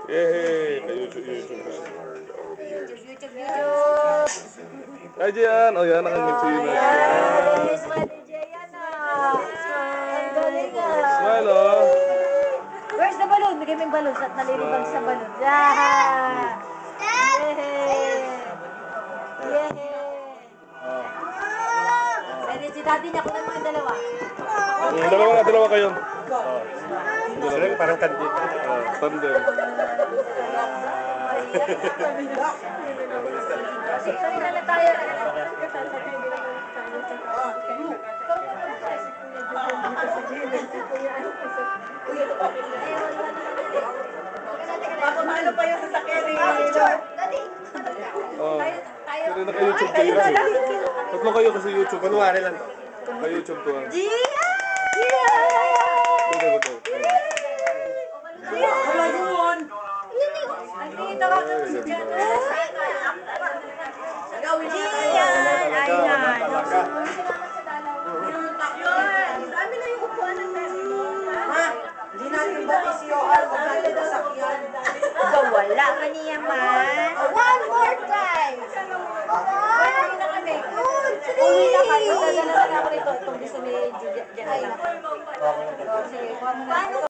Yay! YouTube. YouTube. Ay, Jian! O yan, nakangiti na siya. Yes, Mali Jayan ah. Ang galing ah. Smile, oh! Where's the balloon? Bigay mo yung balloon at nalilibang sa balloon. Yeah! Yay! Pwede si daddy niya kung naman dalawa. Dalawa kayo. Sila parang kandit. Tandem. Sorry na tayo. Ano pa yung sasakyan ni Oh. Pero naka-YouTube kayo kasi. Tatlo kayo kasi YouTube. Kunwari lang. Naka-YouTube to. Ito. Wala yun! Nakikita ka sa si Jen. Gawin niya Ayan! Ayan! Dami na yung upuan ng Ma, hindi natin ba si Yohan kung natin sasakyan? Wala ka niya man. One more time! Wala na kami. Uwi na kayo. Dadala na ako nito. Itong gusto ni Jen. Sige, kuha mo na.